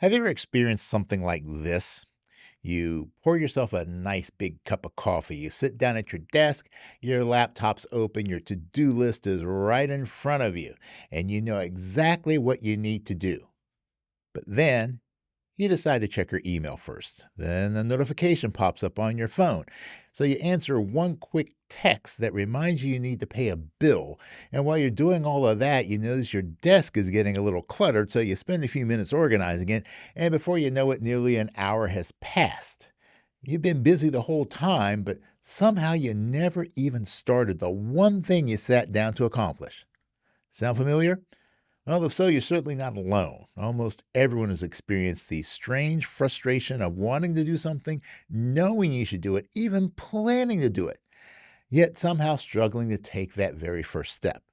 Have you ever experienced something like this? You pour yourself a nice big cup of coffee. You sit down at your desk, your laptop's open, your to do list is right in front of you, and you know exactly what you need to do. But then you decide to check your email first. Then a notification pops up on your phone. So you answer one quick text that reminds you need to pay a bill. And while you're doing all of that, you notice your desk is getting a little cluttered. So you spend a few minutes organizing it. And before you know it, nearly an hour has passed. You've been busy the whole time, but somehow you never even started the one thing you sat down to accomplish. Sound familiar? Well, if so, you're certainly not alone. Almost everyone has experienced the strange frustration of wanting to do something, knowing you should do it, even planning to do it, yet somehow struggling to take that very first step.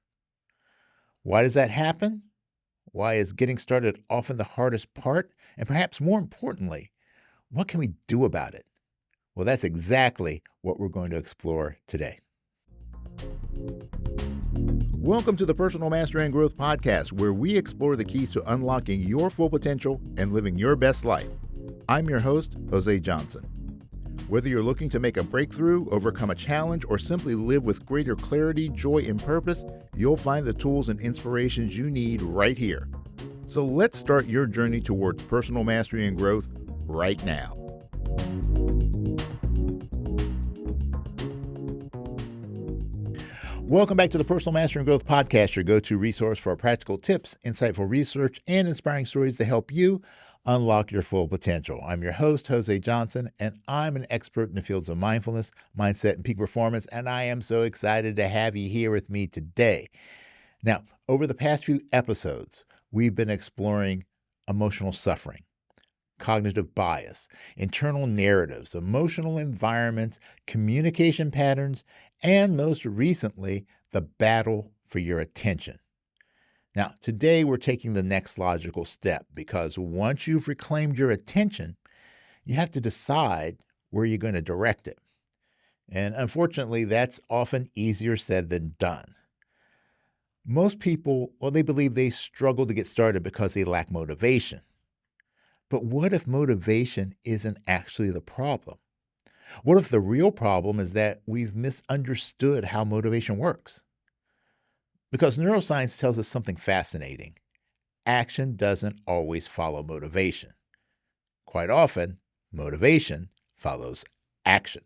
Why does that happen? Why is getting started often the hardest part? And perhaps more importantly, what can we do about it? Well, that's exactly what we're going to explore today. Welcome to the Personal Mastery and Growth Podcast, where we explore the keys to unlocking your full potential and living your best life. I'm your host, Jose Johnson. Whether you're looking to make a breakthrough, overcome a challenge, or simply live with greater clarity, joy, and purpose, you'll find the tools and inspirations you need right here. So let's start your journey towards personal mastery and growth right now. Welcome back to the Personal Mastery and Growth Podcast, your go-to resource for practical tips, insightful research, and inspiring stories to help you unlock your full potential. I'm your host, Jose Johnson, and I'm an expert in the fields of mindfulness, mindset, and peak performance, and I am so excited to have you here with me today. Now, over the past few episodes, we've been exploring emotional suffering, cognitive bias, internal narratives, emotional environments, communication patterns, and most recently, the battle for your attention. Now, today we're taking the next logical step because once you've reclaimed your attention, you have to decide where you're going to direct it. And unfortunately, that's often easier said than done. Most people, they believe they struggle to get started because they lack motivation. But what if motivation isn't actually the problem? What if the real problem is that we've misunderstood how motivation works? Because neuroscience tells us something fascinating. Action doesn't always follow motivation. Quite often, motivation follows action.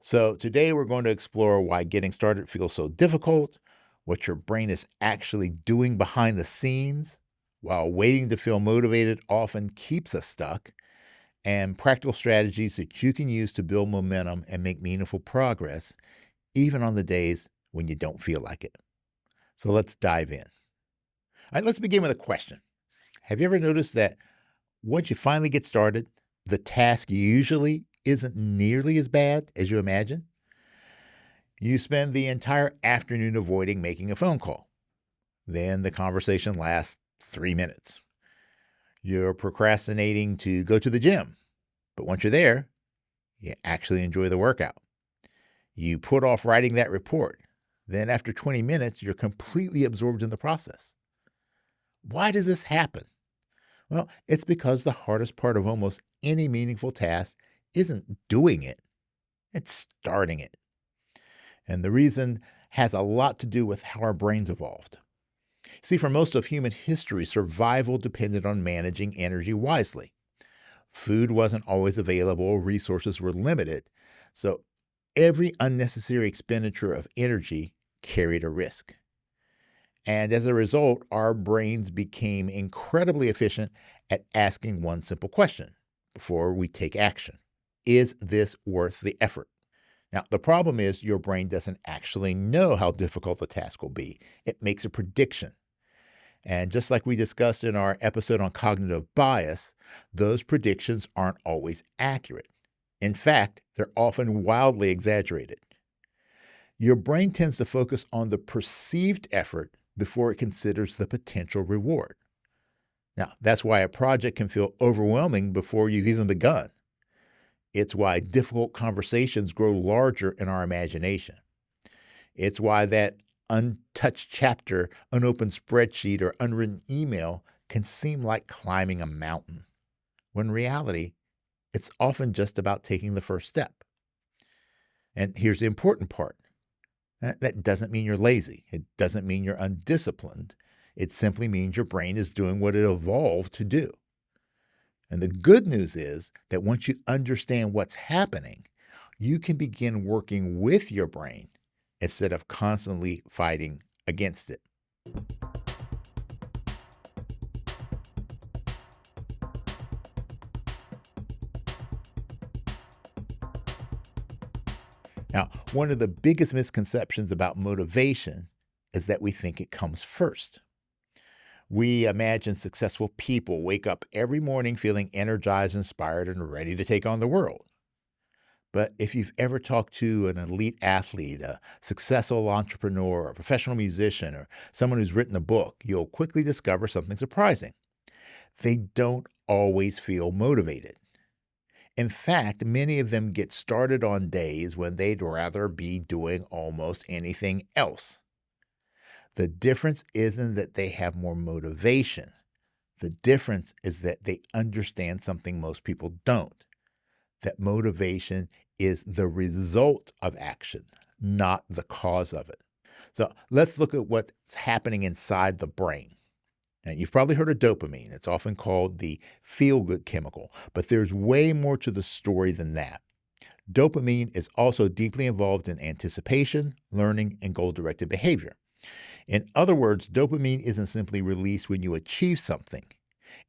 So today we're going to explore why getting started feels so difficult, what your brain is actually doing behind the scenes, while waiting to feel motivated often keeps us stuck, and practical strategies that you can use to build momentum and make meaningful progress, even on the days when you don't feel like it. So let's dive in. All right, let's begin with a question. Have you ever noticed that once you finally get started, the task usually isn't nearly as bad as you imagine? You spend the entire afternoon avoiding making a phone call. Then the conversation lasts 3 minutes. You're procrastinating to go to the gym, but once you're there, you actually enjoy the workout. You put off writing that report. Then after 20 minutes, you're completely absorbed in the process. Why does this happen? Well, it's because the hardest part of almost any meaningful task isn't doing it, it's starting it. And the reason has a lot to do with how our brains evolved. See, for most of human history, survival depended on managing energy wisely. Food wasn't always available, resources were limited, so every unnecessary expenditure of energy carried a risk. And as a result, our brains became incredibly efficient at asking one simple question before we take action. Is this worth the effort? Now, the problem is your brain doesn't actually know how difficult the task will be. It makes a prediction. And just like we discussed in our episode on cognitive bias, those predictions aren't always accurate. In fact, they're often wildly exaggerated. Your brain tends to focus on the perceived effort before it considers the potential reward. Now, that's why a project can feel overwhelming before you've even begun. It's why difficult conversations grow larger in our imagination. It's why that untouched chapter, unopened spreadsheet, or unwritten email can seem like climbing a mountain, when in reality, it's often just about taking the first step. And here's the important part. That doesn't mean you're lazy. It doesn't mean you're undisciplined. It simply means your brain is doing what it evolved to do. And the good news is that once you understand what's happening, you can begin working with your brain instead of constantly fighting against it. Now, one of the biggest misconceptions about motivation is that we think it comes first. We imagine successful people wake up every morning feeling energized, inspired, and ready to take on the world. But if you've ever talked to an elite athlete, a successful entrepreneur, a professional musician, or someone who's written a book, you'll quickly discover something surprising. They don't always feel motivated. In fact, many of them get started on days when they'd rather be doing almost anything else. The difference isn't that they have more motivation. The difference is that they understand something most people don't, that motivation is the result of action, not the cause of it. So let's look at what's happening inside the brain. Now, you've probably heard of dopamine. It's often called the feel-good chemical, but there's way more to the story than that. Dopamine is also deeply involved in anticipation, learning, and goal-directed behavior. In other words, dopamine isn't simply released when you achieve something.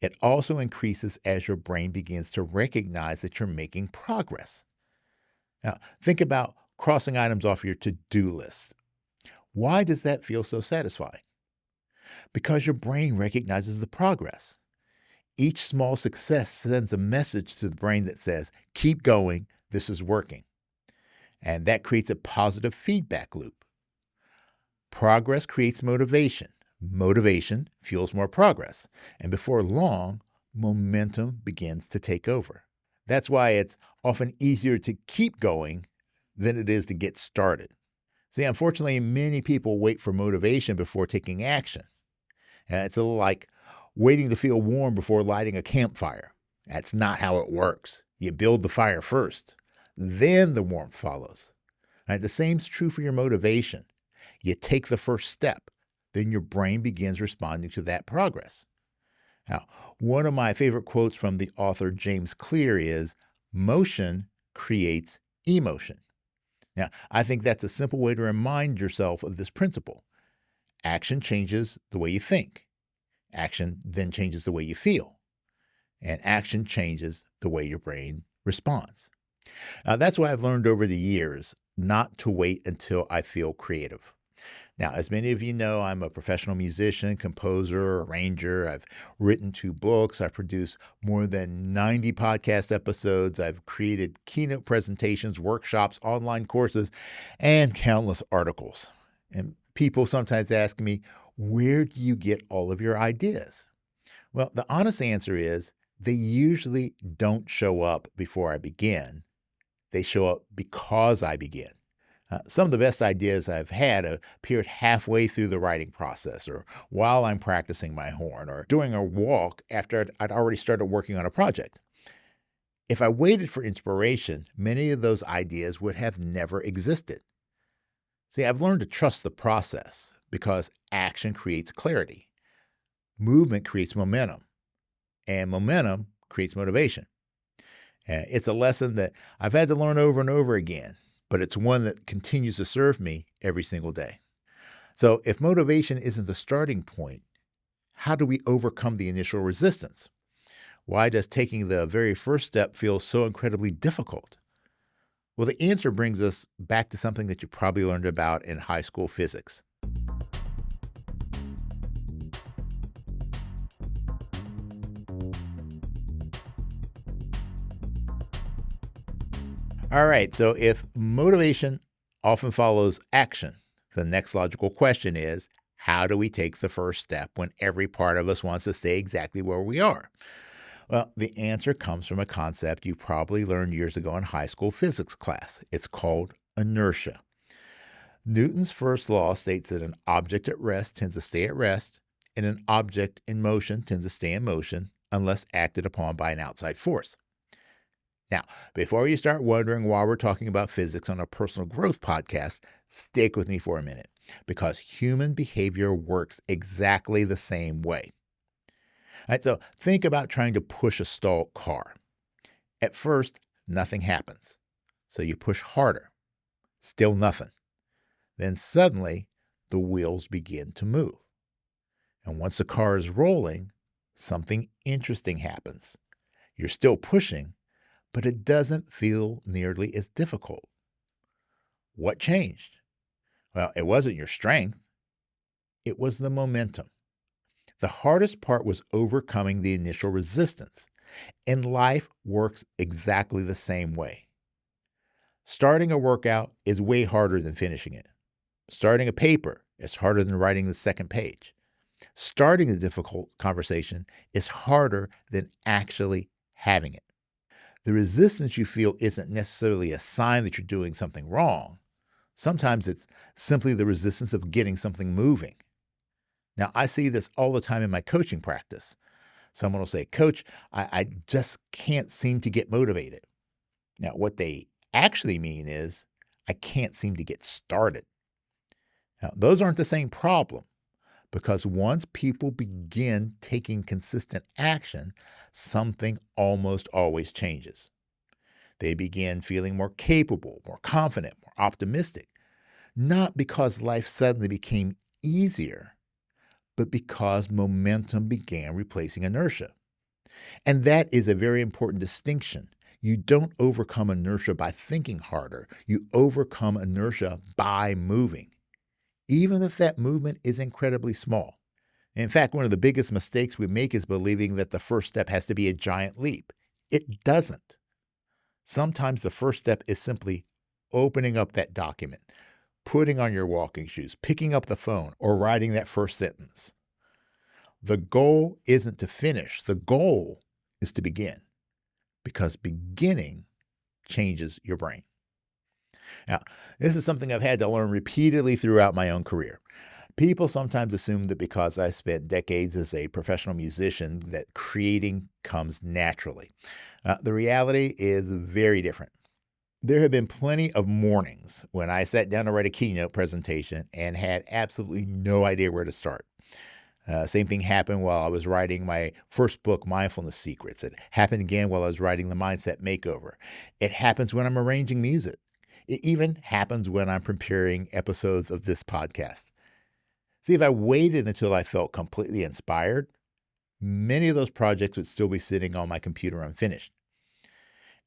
It also increases as your brain begins to recognize that you're making progress. Now, think about crossing items off your to-do list. Why does that feel so satisfying? Because your brain recognizes the progress. Each small success sends a message to the brain that says, keep going, this is working. And that creates a positive feedback loop. Progress creates motivation. Motivation fuels more progress. And before long, momentum begins to take over. That's why it's often easier to keep going than it is to get started. See, unfortunately, many people wait for motivation before taking action. It's a little like waiting to feel warm before lighting a campfire. That's not how it works. You build the fire first, then the warmth follows. Right? The same's true for your motivation. You take the first step, then your brain begins responding to that progress. Now, one of my favorite quotes from the author James Clear is, motion creates emotion. Now, I think that's a simple way to remind yourself of this principle. Action changes the way you think. Action then changes the way you feel. And action changes the way your brain responds. Now, that's why I've learned over the years not to wait until I feel creative. Now, as many of you know, I'm a professional musician, composer, arranger. I've written 2 books. I've produced more than 90 podcast episodes. I've created keynote presentations, workshops, online courses, and countless articles. And people sometimes ask me, where do you get all of your ideas? Well, the honest answer is they usually don't show up before I begin. They show up because I begin. Some of the best ideas I've had appeared halfway through the writing process, or while I'm practicing my horn, or during a walk after I'd already started working on a project. If I waited for inspiration, many of those ideas would have never existed. See, I've learned to trust the process because action creates clarity. Movement creates momentum, and momentum creates motivation. It's a lesson that I've had to learn over and over again, but it's one that continues to serve me every single day. So if motivation isn't the starting point, how do we overcome the initial resistance? Why does taking the very first step feel so incredibly difficult? Well, the answer brings us back to something that you probably learned about in high school physics. All right, so if motivation often follows action, the next logical question is, how do we take the first step when every part of us wants to stay exactly where we are? Well, the answer comes from a concept you probably learned years ago in high school physics class. It's called inertia. Newton's first law states that an object at rest tends to stay at rest, and an object in motion tends to stay in motion unless acted upon by an outside force. Now, before you start wondering why we're talking about physics on a personal growth podcast, stick with me for a minute, because human behavior works exactly the same way. All right, so think about trying to push a stalled car. At first, nothing happens. So you push harder. Still nothing. Then suddenly, the wheels begin to move. And once the car is rolling, something interesting happens. You're still pushing, but it doesn't feel nearly as difficult. What changed? Well, it wasn't your strength. It was the momentum. The hardest part was overcoming the initial resistance. And life works exactly the same way. Starting a workout is way harder than finishing it. Starting a paper is harder than writing the second page. Starting a difficult conversation is harder than actually having it. The resistance you feel isn't necessarily a sign that you're doing something wrong. Sometimes it's simply the resistance of getting something moving. Now, I see this all the time in my coaching practice. Someone will say, "Coach, I just can't seem to get motivated." Now, what they actually mean is, "I can't seem to get started." Now, those aren't the same problem, because once people begin taking consistent action, something almost always changes. They begin feeling more capable, more confident, more optimistic, not because life suddenly became easier, but because momentum began replacing inertia. And that is a very important distinction. You don't overcome inertia by thinking harder. You overcome inertia by moving, even if that movement is incredibly small. In fact, one of the biggest mistakes we make is believing that the first step has to be a giant leap. It doesn't. Sometimes the first step is simply opening up that document, putting on your walking shoes, picking up the phone, or writing that first sentence. The goal isn't to finish. The goal is to begin, because beginning changes your brain. Now, this is something I've had to learn repeatedly throughout my own career. People sometimes assume that because I spent decades as a professional musician, that creating comes naturally. The reality is very different. There have been plenty of mornings when I sat down to write a keynote presentation and had absolutely no idea where to start. Same thing happened while I was writing my first book, Mindfulness Secrets. It happened again while I was writing The Mindset Makeover. It happens when I'm arranging music. It even happens when I'm preparing episodes of this podcast. See, if I waited until I felt completely inspired, many of those projects would still be sitting on my computer unfinished.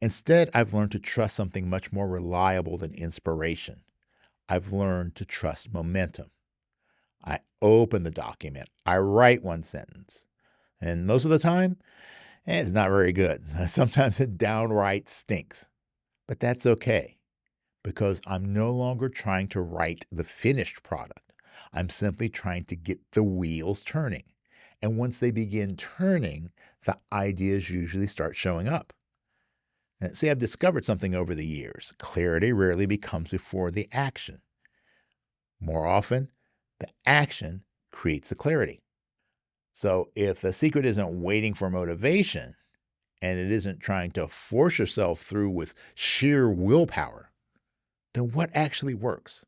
Instead, I've learned to trust something much more reliable than inspiration. I've learned to trust momentum. I open the document, I write one sentence, and most of the time, it's not very good. Sometimes it downright stinks, but that's okay, because I'm no longer trying to write the finished product. I'm simply trying to get the wheels turning. And once they begin turning, the ideas usually start showing up. And see, I've discovered something over the years. Clarity rarely becomes before the action. More often, the action creates the clarity. So if the secret isn't waiting for motivation, and it isn't trying to force yourself through with sheer willpower, then what actually works?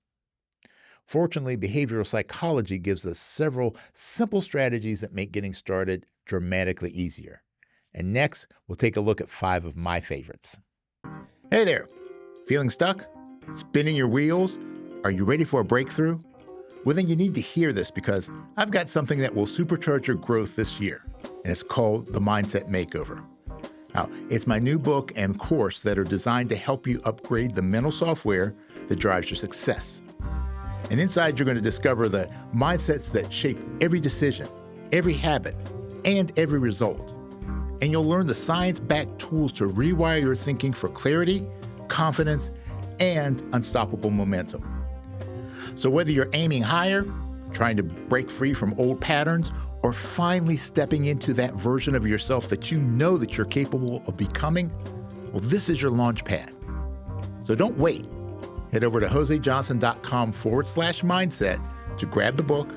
Fortunately, behavioral psychology gives us several simple strategies that make getting started dramatically easier. And next, we'll take a look at 5 of my favorites. Hey there! Feeling stuck? Spinning your wheels? Are you ready for a breakthrough? Well, then you need to hear this, because I've got something that will supercharge your growth this year, and it's called The Mindset Makeover. Now, it's my new book and course that are designed to help you upgrade the mental software that drives your success. And inside, you're going to discover the mindsets that shape every decision, every habit, and every result. And you'll learn the science-backed tools to rewire your thinking for clarity, confidence, and unstoppable momentum. So whether you're aiming higher, trying to break free from old patterns, or finally stepping into that version of yourself that you know that you're capable of becoming, well, this is your launch pad. So don't wait. Head over to josejohnson.com/mindset to grab the book,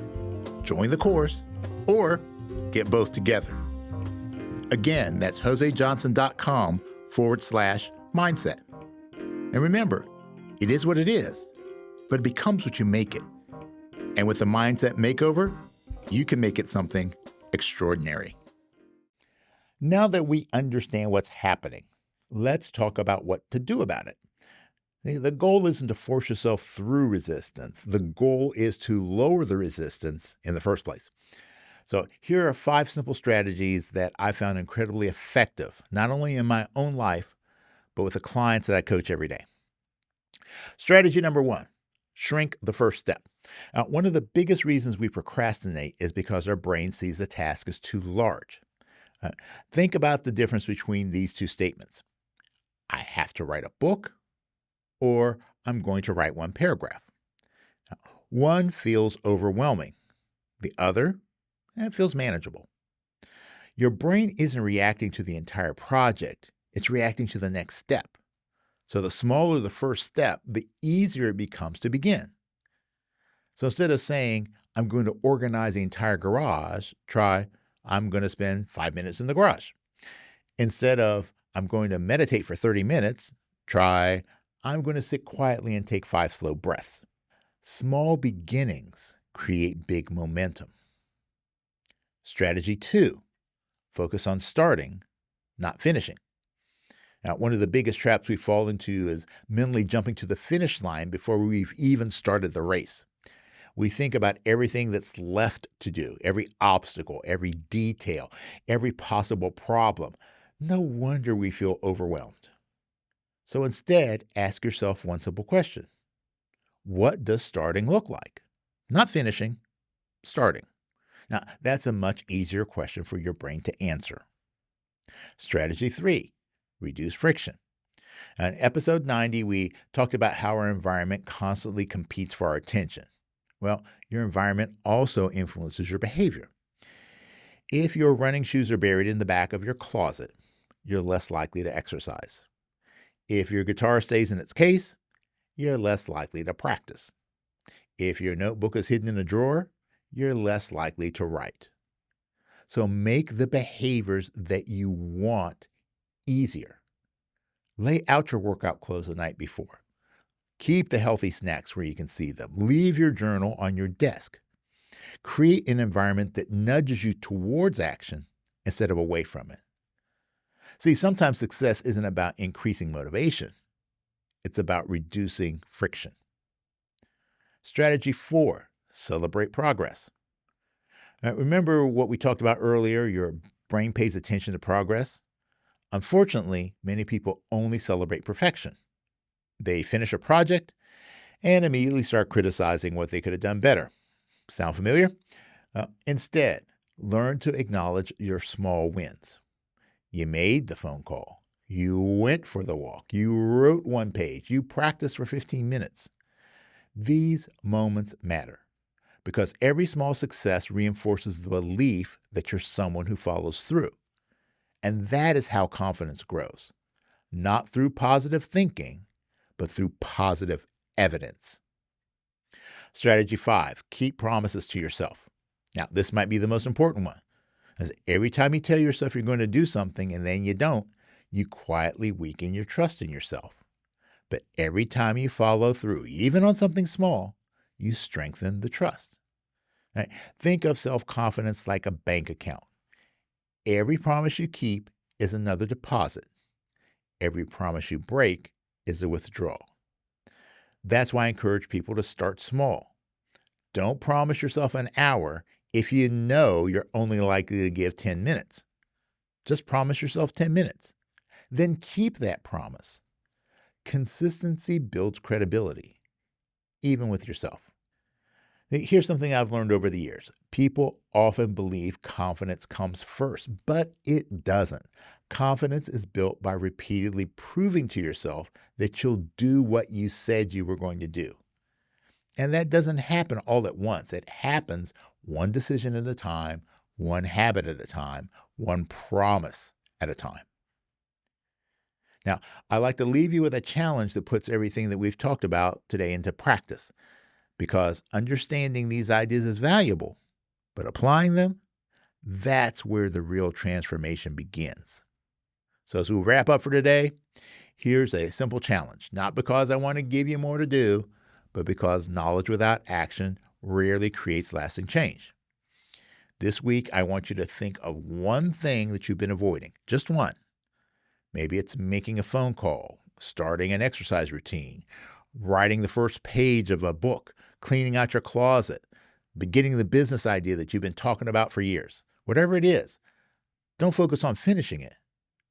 join the course, or get both together. Again, that's josejohnson.com/mindset. And remember, it is what it is, but it becomes what you make it. And with the mindset makeover, you can make it something extraordinary. Now that we understand what's happening, let's talk about what to do about it. The goal isn't to force yourself through resistance. The goal is to lower the resistance in the first place. So here are 5 simple strategies that I found incredibly effective, not only in my own life, but with the clients that I coach every day. Strategy number 1, shrink the first step. Now, one of the biggest reasons we procrastinate is because our brain sees the task as too large. Think about the difference between these 2 statements. I have to write a book, or I'm going to write 1 paragraph. Now, one feels overwhelming. The other, it feels manageable. Your brain isn't reacting to the entire project. It's reacting to the next step. So the smaller the first step, the easier it becomes to begin. So instead of saying, I'm going to organize the entire garage, try, I'm going to spend 5 minutes in the garage. Instead of, I'm going to meditate for 30 minutes, try, I'm going to sit quietly and take 5 slow breaths. Small beginnings create big momentum. Strategy 2, focus on starting, not finishing. Now, one of the biggest traps we fall into is mentally jumping to the finish line before we've even started the race. We think about everything that's left to do, every obstacle, every detail, every possible problem. No wonder we feel overwhelmed. So instead, ask yourself one simple question. What does starting look like? Not finishing, starting. Now, that's a much easier question for your brain to answer. Strategy 3, reduce friction. In episode 90, we talked about how our environment constantly competes for our attention. Well, your environment also influences your behavior. If your running shoes are buried in the back of your closet, you're less likely to exercise. If your guitar stays in its case, you're less likely to practice. If your notebook is hidden in a drawer, you're less likely to write. So make the behaviors that you want easier. Lay out your workout clothes the night before. Keep the healthy snacks where you can see them. Leave your journal on your desk. Create an environment that nudges you towards action instead of away from it. See, sometimes success isn't about increasing motivation. It's about reducing friction. Strategy 4, celebrate progress. Now, remember what we talked about earlier, your brain pays attention to progress? Unfortunately, many people only celebrate perfection. They finish a project and immediately start criticizing what they could have done better. Sound familiar? Instead, learn to acknowledge your small wins. You made the phone call. You went for the walk. You wrote 1 page. You practiced for 15 minutes. These moments matter because every small success reinforces the belief that you're someone who follows through. And that is how confidence grows, not through positive thinking, but through positive evidence. Strategy 5, keep promises to yourself. Now, this might be the most important one, because every time you tell yourself you're going to do something and then you don't, you quietly weaken your trust in yourself. But every time you follow through, even on something small, you strengthen the trust. Right? Think of self-confidence like a bank account. Every promise you keep is another deposit. Every promise you break is a withdrawal. That's why I encourage people to start small. Don't promise yourself an hour if you know you're only likely to give 10 minutes. Just promise yourself 10 minutes. Then keep that promise. Consistency builds credibility, even with yourself. Here's something I've learned over the years. People often believe confidence comes first, but it doesn't. Confidence is built by repeatedly proving to yourself that you'll do what you said you were going to do. And that doesn't happen all at once. It happens one decision at a time, one habit at a time, one promise at a time. Now, I like to leave you with a challenge that puts everything that we've talked about today into practice, because understanding these ideas is valuable, but applying them That's where the real transformation begins. So as we wrap up for today, here's a simple challenge, not because I want to give you more to do, but because knowledge without action rarely creates lasting change. This week, I want you to think of one thing that you've been avoiding, just one. Maybe it's making a phone call, starting an exercise routine, writing the first page of a book, cleaning out your closet, beginning the business idea that you've been talking about for years. Whatever it is, don't focus on finishing it.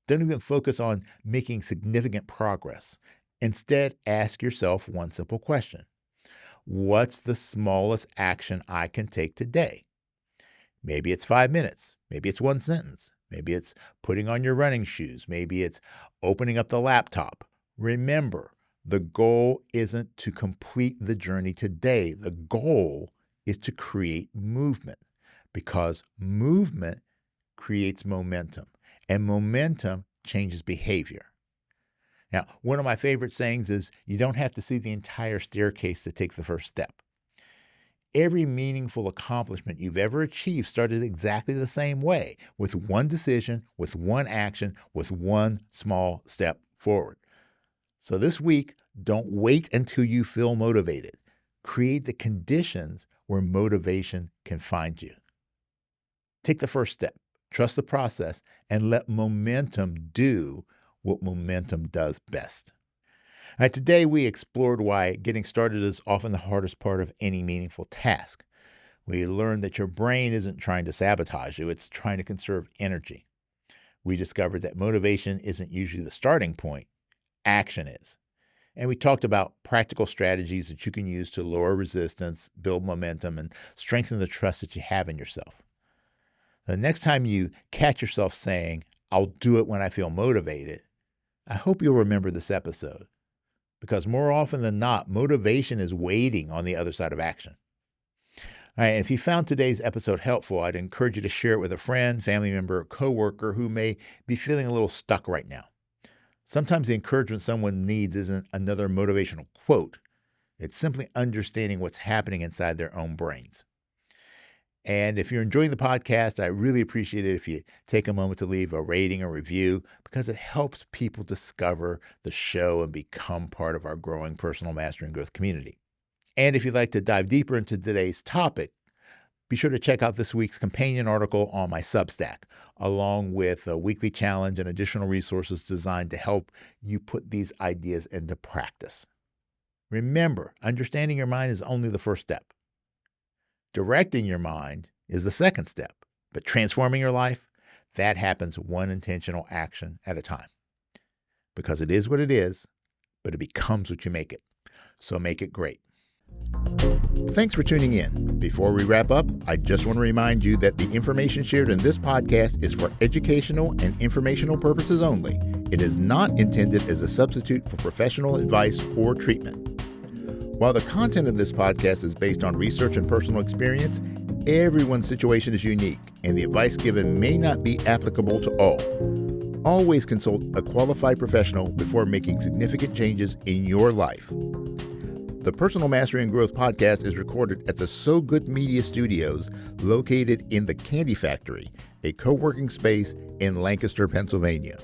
Don't even focus on making significant progress. Instead, ask yourself one simple question. What's the smallest action I can take today? Maybe it's 5 minutes. Maybe it's one sentence. Maybe it's putting on your running shoes. Maybe it's opening up the laptop. Remember, the goal isn't to complete the journey today. The goal is to create movement, because movement creates momentum, and momentum changes behavior. Now, one of my favorite sayings is, you don't have to see the entire staircase to take the first step. Every meaningful accomplishment you've ever achieved started exactly the same way, with one decision, with one action, with one small step forward. So this week, don't wait until you feel motivated. Create the conditions where motivation can find you. Take the first step, trust the process, and let momentum do what momentum does best. All right, today we explored why getting started is often the hardest part of any meaningful task. We learned that your brain isn't trying to sabotage you, it's trying to conserve energy. We discovered that motivation isn't usually the starting point, action is. And we talked about practical strategies that you can use to lower resistance, build momentum, and strengthen the trust that you have in yourself. The next time you catch yourself saying, "I'll do it when I feel motivated," I hope you'll remember this episode, because more often than not, motivation is waiting on the other side of action. All right, if you found today's episode helpful, I'd encourage you to share it with a friend, family member, or coworker who may be feeling a little stuck right now. Sometimes the encouragement someone needs isn't another motivational quote. It's simply understanding what's happening inside their own brains. And if you're enjoying the podcast, I really appreciate it if you take a moment to leave a rating or review, because it helps people discover the show and become part of our growing personal mastery and growth community. And if you'd like to dive deeper into today's topic, be sure to check out this week's companion article on my Substack, along with a weekly challenge and additional resources designed to help you put these ideas into practice. Remember, understanding your mind is only the first step. Directing your mind is the second step, but transforming your life, that happens one intentional action at a time. Because it is what it is, but it becomes what you make it. So make it great. Thanks for tuning in. Before we wrap up, I just want to remind you that the information shared in this podcast is for educational and informational purposes only. It is not intended as a substitute for professional advice or treatment. While the content of this podcast is based on research and personal experience, everyone's situation is unique, and the advice given may not be applicable to all. Always consult a qualified professional before making significant changes in your life. The Personal Mastery and Growth podcast is recorded at the So Good Media Studios, located in the Candy Factory, a co-working space in Lancaster, Pennsylvania.